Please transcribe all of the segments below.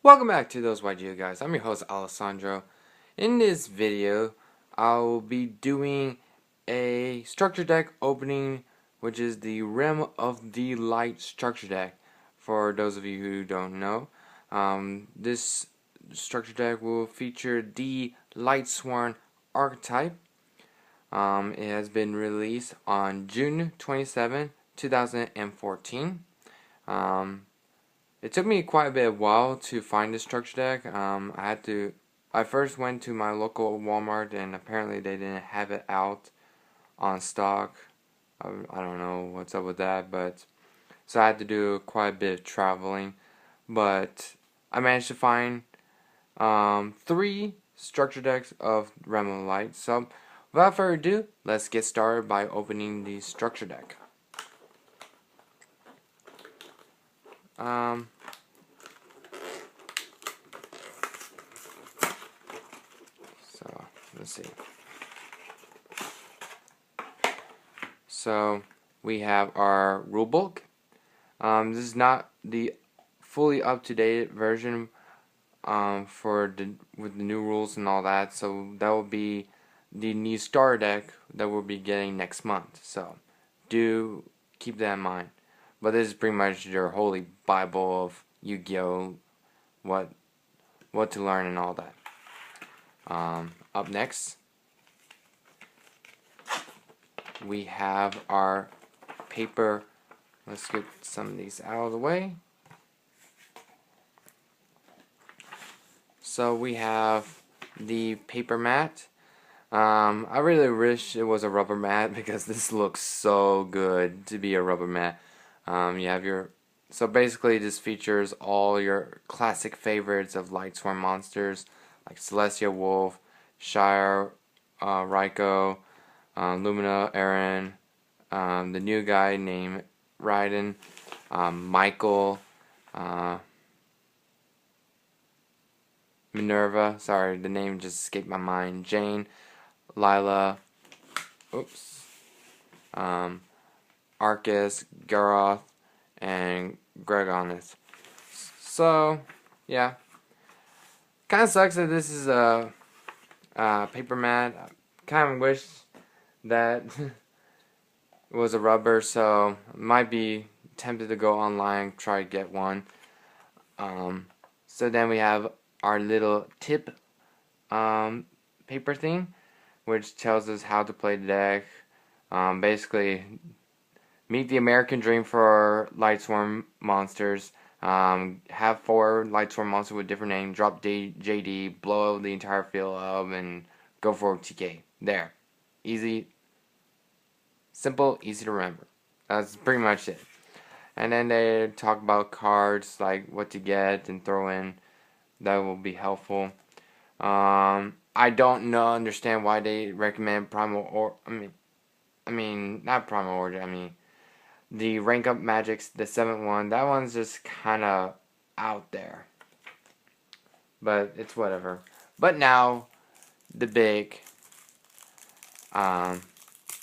Welcome back to ThoseYGOguys. I'm your host Alessandro. In this video, I will be doing a structure deck opening, which is the Rim of the Light structure deck. For those of you who don't know, this structure deck will feature the Lightsworn archetype. It has been released on June 27, 2014. It took me quite a bit of while to find this structure deck. I first went to my local Walmart and apparently they didn't have it out on stock. I don't know what's up with that, but so I had to do quite a bit of traveling. But I managed to find 3 structure decks of Realm of Light. So without further ado, let's get started by opening the structure deck. So let's see. So we have our rulebook. This is not the fully up-to-date version with the new rules and all that. So that will be the new starter deck that we'll be getting next month. So do keep that in mind. But this is pretty much your holy Bible of Yu-Gi-Oh! What to learn and all that. Up next, we have our paper. Let's get some of these out of the way. So we have the paper mat. I really wish it was a rubber mat because this looks so good to be a rubber mat. You have your So basically this features all your classic favorites of Lightsworn monsters like Celestia Wolf, Shire, Raikou, Lumina, Aaron, the new guy named Raiden, Michael, Minerva, sorry, the name just escaped my mind, Jane, Lila, Arcus, Garoth, and Gregonis. So, yeah. Kind of sucks that this is a paper mat. I kind of wish that it was a rubber, so might be tempted to go online try to get one. So then we have our little tip paper thing, which tells us how to play the deck. Basically, meet the American dream for Lightsworn monsters. Have 4 Lightsworn monsters with different names. Drop JD, blow the entire field up, and go for TK. There. Easy. Simple, easy to remember. That's pretty much it. And then they talk about cards, like what to get and throw in. That will be helpful. I don't understand why they recommend Primal or I mean not Primal Order. I mean the rank up magics, the 7th one. That one's just kind of out there, but it's whatever. But now the big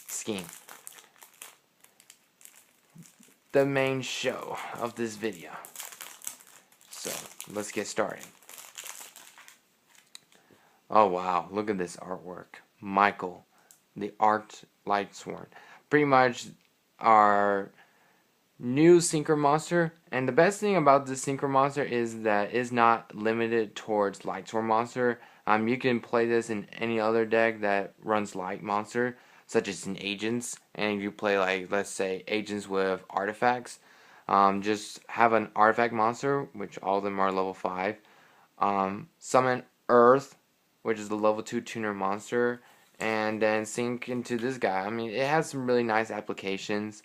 scheme, the main show of this video. So let's get started. Oh wow, look at this artwork. Michael, the Art Lightsworn. Pretty much our new Synchro monster. And the best thing about this Synchro monster is that it's not limited towards Lightsworn monster. You can play this in any other deck that runs Light monster, such as in Agents. And if you play, like, let's say Agents with artifacts, just have an artifact monster, which all of them are level 5. Summon Earth, which is the level 2 tuner monster, and then sync into this guy. I mean, it has some really nice applications,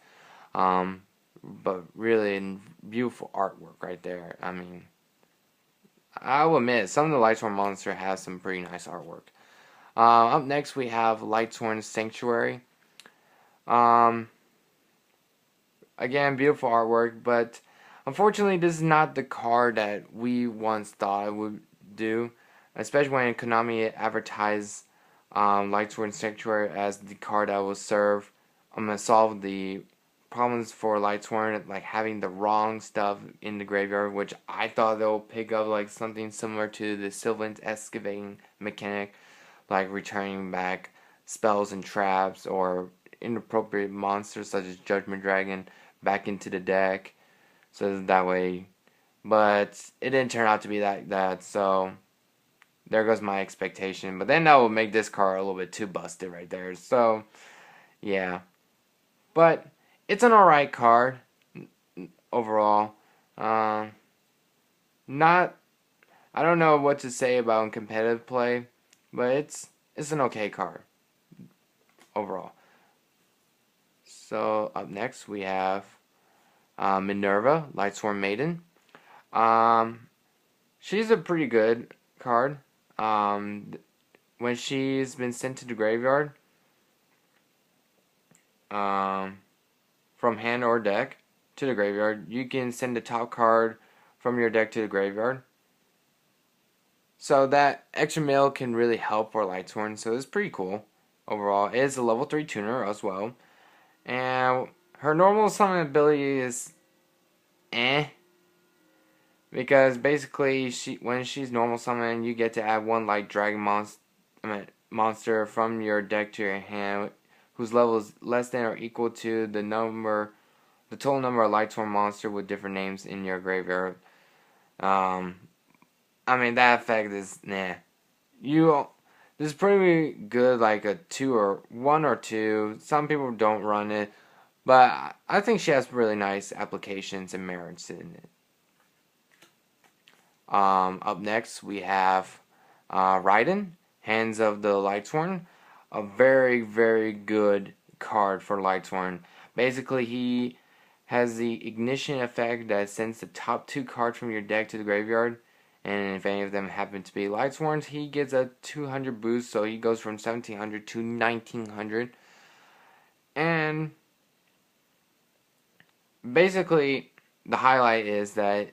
but really beautiful artwork right there. I mean, I'll admit, some of the Lightsworn monster has some pretty nice artwork. Up next we have Lightsworn Sanctuary. Again, beautiful artwork, but unfortunately this is not the card that we once thought it would do. Especially when Konami advertised Lightsworn Sanctuary as the card that will solve the problems for Lightsworn, like having the wrong stuff in the graveyard, which I thought they'll pick up like something similar to the Sylvan's excavating mechanic, like returning back spells and traps or inappropriate monsters such as Judgment Dragon back into the deck, so that way. But it didn't turn out to be that, so there goes my expectation. But then that would make this card a little bit too busted right there. So yeah, but it's an alright card overall. Not, I don't know what to say about competitive play, but it's an okay card overall. So up next we have Minerva, Lightsworn Maiden. She's a pretty good card. When she's been sent to the graveyard, from hand or deck to the graveyard, you can send the top card from your deck to the graveyard. So that extra mill can really help for Lightsworn, so it's pretty cool overall. It is a level 3 tuner as well. And her normal summon ability is because basically when she's normal summon, you get to add one like dragon monster from your deck to your hand whose level is less than or equal to the total number of Lightsworn monster with different names in your graveyard. I mean, that effect is nah. This is pretty good, like a 1 or 2. Some people don't run it, but I think she has really nice applications and merits in it. Up next we have Raiden, Hands of the Lightsworn. A very, very good card for Lightsworn. Basically, he has the ignition effect that sends the top 2 cards from your deck to the graveyard. And if any of them happen to be Lightsworns, he gets a 200 boost, so he goes from 1700 to 1900. And basically, the highlight is that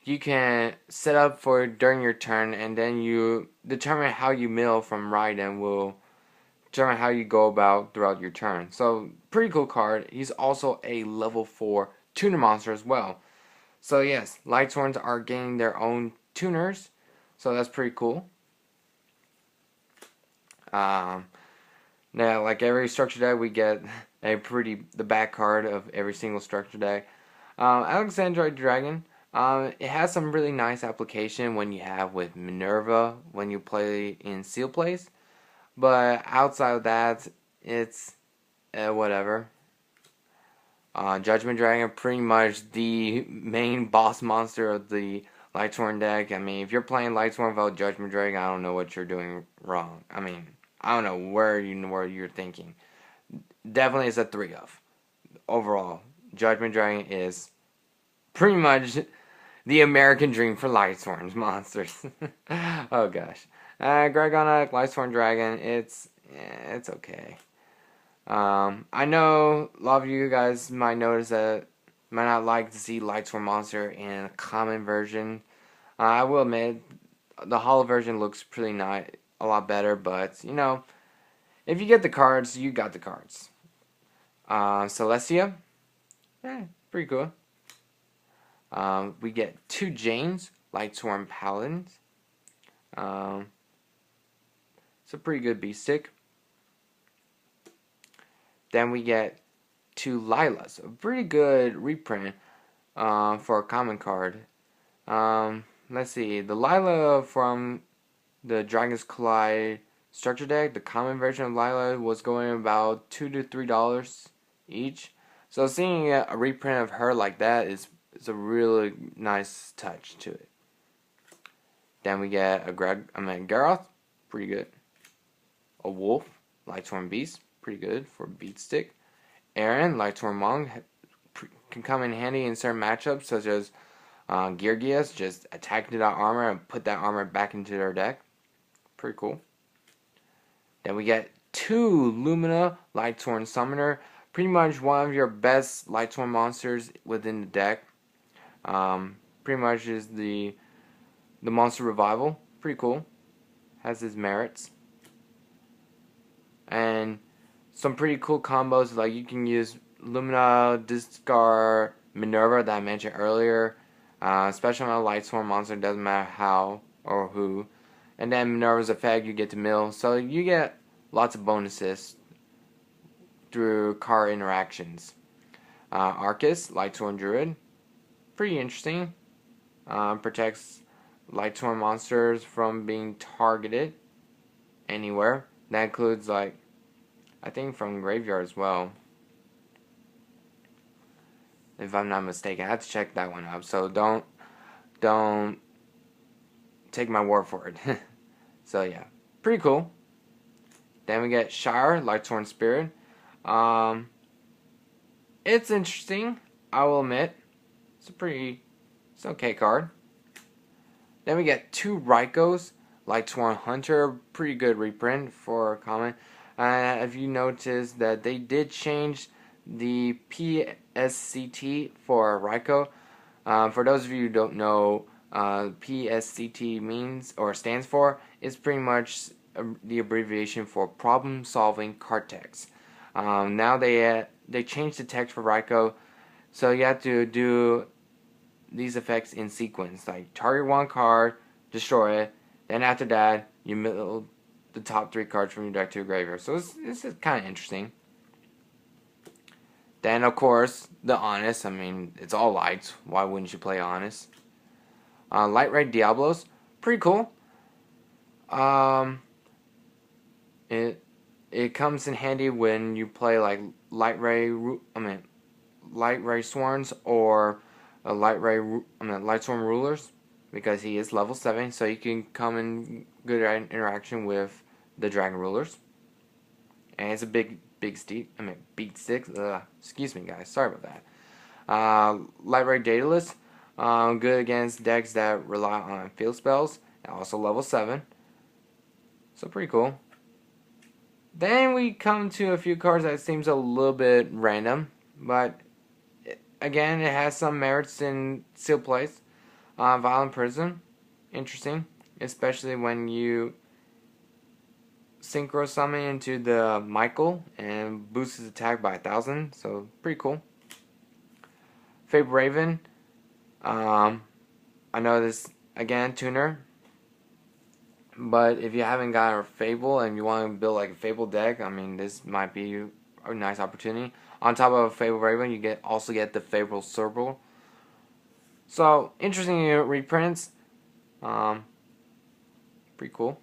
you can set up for during your turn, and then you determine how you mill from Raiden will determine how you go about throughout your turn. So, pretty cool card. He's also a level 4 tuner monster as well. So yes, Lightsworns are getting their own tuners, so that's pretty cool. Now, like every structure deck, we get the back card of every single structure deck. Alexandrite Dragon. It has some really nice application when you have with Minerva when you play in Seal Plays. But outside of that, it's whatever. Judgment Dragon, pretty much the main boss monster of the Lightsworn deck. I mean, if you're playing Lightsworn without Judgment Dragon, I don't know what you're doing wrong. I mean, I don't know where you're thinking. Definitely is a 3 of. Overall, Judgment Dragon is pretty much the American dream for Lightsworn monsters. Oh gosh. Dragonite, Lightsworn Dragon, it's okay. I know a lot of you guys might notice that might not like to see Lightsworn monster in a common version. I will admit the holo version looks pretty nice, a lot better, but you know, if you get the cards, you got the cards. Celestia, pretty cool. We get 2 Janes, Lightsworn Paladins. It's a pretty good beast stick. Then we get 2 Lilas, a pretty good reprint for a common card. Let's see, the Lila from the Dragons Collide structure deck, the common version of Lila was going about $2 to $3 each. So seeing a reprint of her like that is a really nice touch to it. Then we get a Garroth, pretty good. A Wolf, Lightsworn Beast, pretty good for beat stick. Aaron, Lightsworn Monk, can come in handy in certain matchups such as Geargias, just attack to that armor and put that armor back into their deck. Pretty cool. Then we get 2 Lumina, Lightsworn Summoner, pretty much one of your best Lightsworn monsters within the deck. Pretty much is the monster revival. Pretty cool. Has its merits. And some pretty cool combos, like you can use Lumina, discard Minerva that I mentioned earlier. Special amount of Lightsworn monster, doesn't matter how or who. And then Minerva's effect, you get to mill. So you get lots of bonuses through card interactions. Arcus, Lightsworn Druid. Pretty interesting. Protects Lightsworn monsters from being targeted anywhere. That includes, like, I think from graveyard as well, if I'm not mistaken. I have to check that one up, so don't take my word for it. So yeah, pretty cool. Then we get Shire, Lightsworn Spirit. It's interesting, I will admit. It's okay card. Then we get 2 Raikos, Lightsworn Hunter, pretty good reprint for a common. If you notice that they did change the PSCT for Raiko. For those of you who don't know, PSCT means or stands for is pretty much the abbreviation for Problem Solving Card Text. Now they changed the text for Raiko, so you have to do these effects in sequence. Like target 1 card, destroy it. Then after that, you mill the top 3 cards from your deck to your graveyard. So this is kind of interesting. Then, of course, the Honest. I mean, it's all lights. Why wouldn't you play Honest? Light Ray Diablos. Pretty cool. It comes in handy when you play like Light Ray Swarms or Lightsworn Rulers, because he is level 7, so you can come in good interaction with the Dragon Rulers. And it's a big beat 6. Excuse me, guys. Sorry about that. Light Ray Daedalus. Good against decks that rely on field spells. And also level 7. So pretty cool. Then we come to a few cards that seems a little bit random. But again, it has some merits in Seal Place. Violent Prism. Interesting. Especially when you synchro summon into the Michael and boosts his attack by 1,000, so pretty cool. Fable Raven, I know this again tuner, but if you haven't got a Fable and you want to build like a Fable deck, I mean this might be a nice opportunity. On top of Fable Raven, you also get the Fable Serval. So interesting reprints, pretty cool.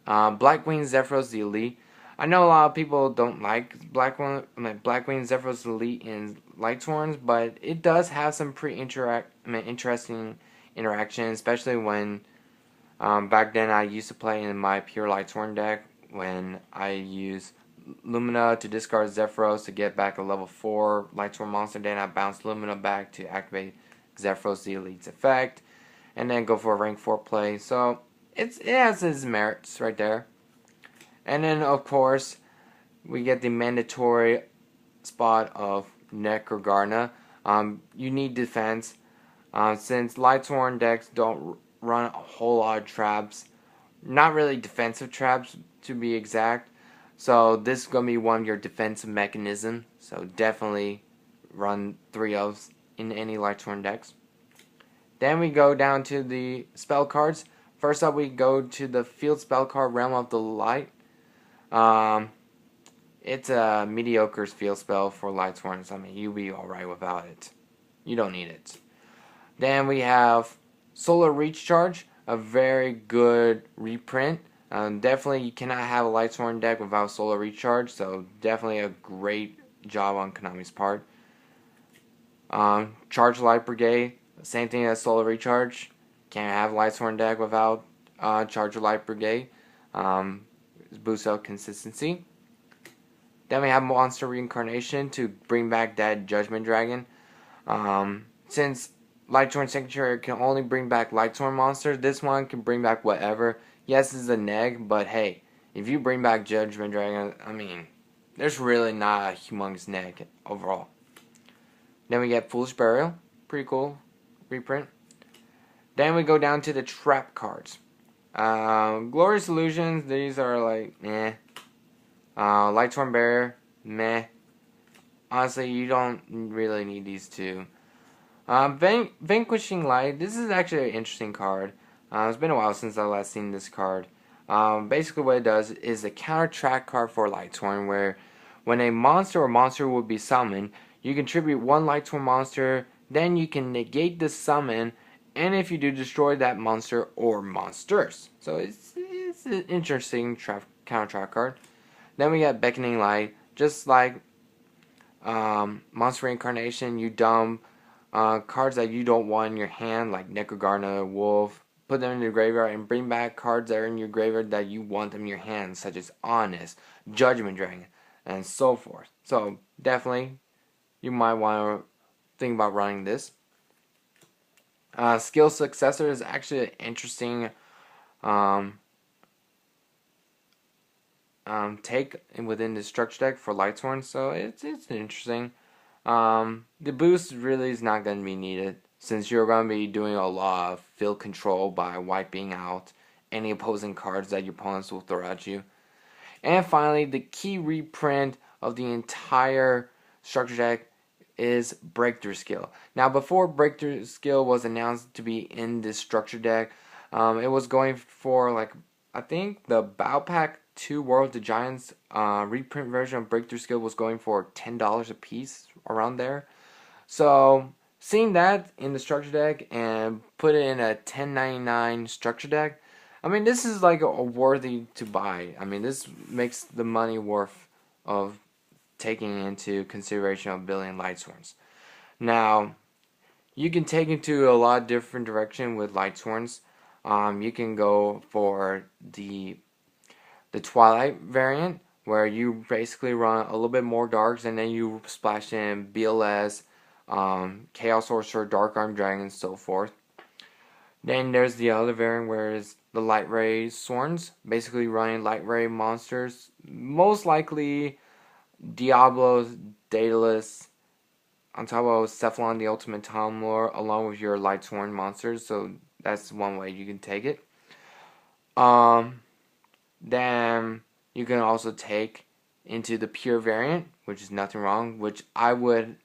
Blackwing Zephyros the Elite. I know a lot of people don't like Blackwing Zephyros the Elite in Lightsworns, but it does have some pretty interesting interaction, especially when back then I used to play in my pure Lightsworn deck when I use Lumina to discard Zephyros to get back a level 4 Lightsworn monster. Then I bounce Lumina back to activate Zephyros the Elite's effect, and then go for a rank 4 play. So it has its merits right there. And then, of course, we get the mandatory spot of Necrogarna. You need defense. Since Lightsworn decks don't run a whole lot of traps. Not really defensive traps, to be exact. So this is going to be one of your defensive mechanisms. So definitely run 3 ofs in any Lightsworn decks. Then we go down to the spell cards. First up, we go to the field spell card Realm of the Light. It's a mediocre field spell for Lightsworns. I mean, you'll be alright without it. You don't need it. Then we have Solar Recharge, a very good reprint. Definitely, you cannot have a Lightsworn deck without Solar Recharge, so definitely a great job on Konami's part. Charge Light Brigade, same thing as Solar Recharge. Can't have Lightsworn deck without Charge Light Brigade. Boosts out consistency. Then we have Monster Reincarnation to bring back that Judgment Dragon. Since Lightsworn Sanctuary can only bring back Lightsworn monsters, this one can bring back whatever. Yes, it's a neg, but hey, if you bring back Judgment Dragon, I mean, there's really not a humongous neg overall. Then we get Foolish Burial. Pretty cool reprint. Then we go down to the trap cards. Glorious Illusions, these are like, eh. Lightsworn Barrier, meh. honestly, you don't really need these two. Vanquishing Light. This is actually an interesting card. It's been a while since I last seen this card. Basically, what it does is a counter track card for Lightsworn, where when a monster or monster will be summoned, you contribute one Lightsworn monster, then you can negate the summon, and if you do, destroy that monster or monsters. So it's an interesting counter track card. Then we got Beckoning Light, just like Monster Reincarnation. You dump cards that you don't want in your hand, like Necrogarna, Wolf, put them in your graveyard, and bring back cards that are in your graveyard that you want them in your hand, such as Honest, Judgment Dragon, and so forth. So definitely, you might want to think about running this. Skill Successor is actually an interesting take within the structure deck for Lightsworn, so it's interesting. The boost really is not going to be needed since you're going to be doing a lot of field control by wiping out any opposing cards that your opponents will throw at you. And finally, the key reprint of the entire structure deck is Breakthrough Skill. Now, before Breakthrough Skill was announced to be in this structure deck, it was going for, like, I think the Battle Pack 2 World of the Giants reprint version of Breakthrough Skill was going for $10 a piece, around there. So seeing that in the structure deck and put it in a $10.99 structure deck, I mean, this is like a worthy to buy. I mean, this makes the money worth of taking into consideration of building Lightsworns. Now, you can take it to a lot of different direction with Lightsworns. You can go for the Twilight variant, where you basically run a little bit more darks and then you splash in BLS, Chaos Sorcerer, Dark Arm Dragon, and so forth. Then there's the other variant where it's the Light Ray Sworns, basically running Light Ray monsters, most likely Diablos, Daedalus, on top of Cephalon the Ultimate Time Lord, along with your Lightsworn monsters, so that's one way you can take it. Then you can also take into the pure variant, which is nothing wrong, which I would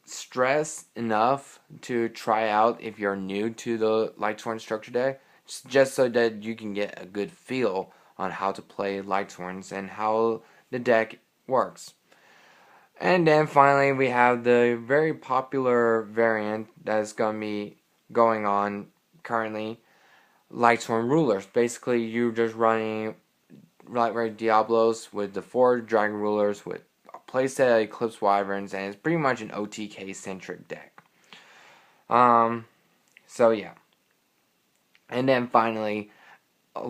stress enough to try out if you're new to the Lightsworn structure deck, just so that you can get a good feel on how to play Lightsworns and how the deck works. And then finally we have the very popular variant that's going to be going on currently, Lightsworn Rulers. Basically, you're just running Light Ray Diablos with the 4 Dragon Rulers with a playset of Eclipse Wyverns, and it's pretty much an OTK centric deck. So yeah. And then finally, a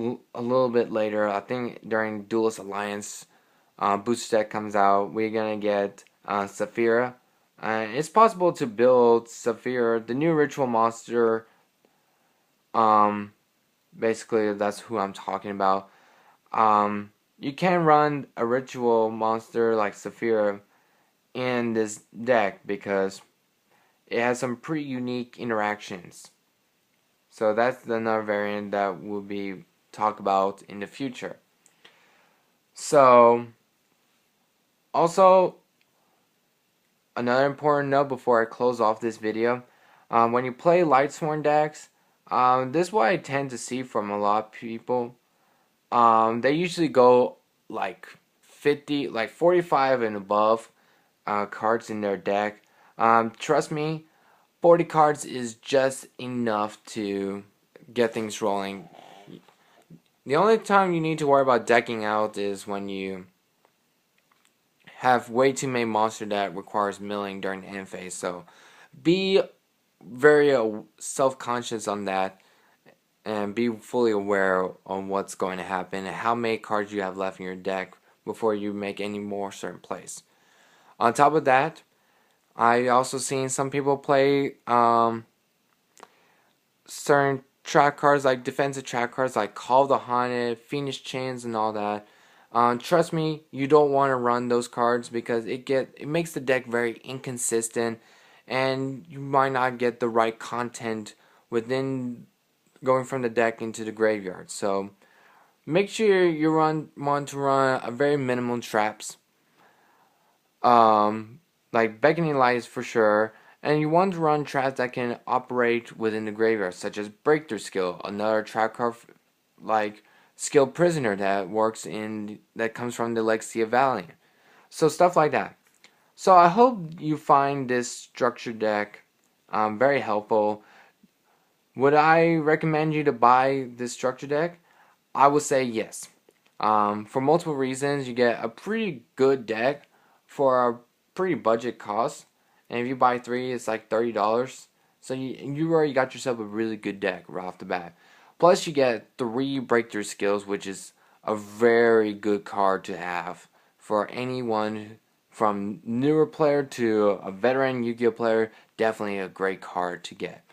little bit later, I think during Duelist Alliance booster deck comes out, we're gonna get Saphira. It's possible to build Saphira, the new ritual monster. Basically, that's who I'm talking about. You can run a ritual monster like Saphira in this deck because it has some pretty unique interactions. So that's another variant that will be talked about in the future. So, also, another important note before I close off this video, when you play Lightsworn decks, this is what I tend to see from a lot of people. They usually go like 45 and above cards in their deck. Trust me, 40 cards is just enough to get things rolling. The only time you need to worry about decking out is when you have way too many monsters that requires milling during the end phase. So be very self-conscious on that and be fully aware on what's going to happen and how many cards you have left in your deck before you make any more certain plays. On top of that, I also seen some people play certain trap cards, like defensive trap cards like Call of the Haunted, Phoenix Chains, and all that. Trust me, you don't want to run those cards because it makes the deck very inconsistent, and you might not get the right content within going from the deck into the graveyard. So make sure you want to run a very minimum traps. like Beckoning Lights for sure. And you want to run traps that can operate within the graveyard, such as Breakthrough Skill, another trap card like Skilled Prisoner that comes from the Legacy of Valiant. So stuff like that. So I hope you find this structure deck very helpful. Would I recommend you to buy this structure deck? I would say yes. For multiple reasons, you get a pretty good deck for a pretty budget cost. And if you buy 3, it's like $30. So you already got yourself a really good deck right off the bat. Plus, you get 3 breakthrough skills, which is a very good card to have for anyone from newer player to a veteran Yu-Gi-Oh player. Definitely a great card to get.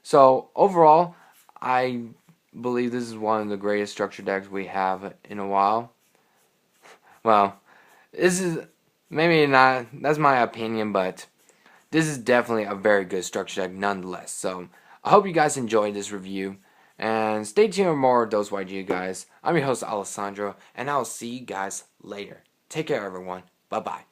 So overall, I believe this is one of the greatest structure decks we have in a while. Well, this is maybe not, that's my opinion, but this is definitely a very good structure deck nonetheless. So I hope you guys enjoyed this review. And stay tuned for more of ThoseYGOguys guys. I'm your host Alessandro, and I'll see you guys later. Take care everyone. Bye bye.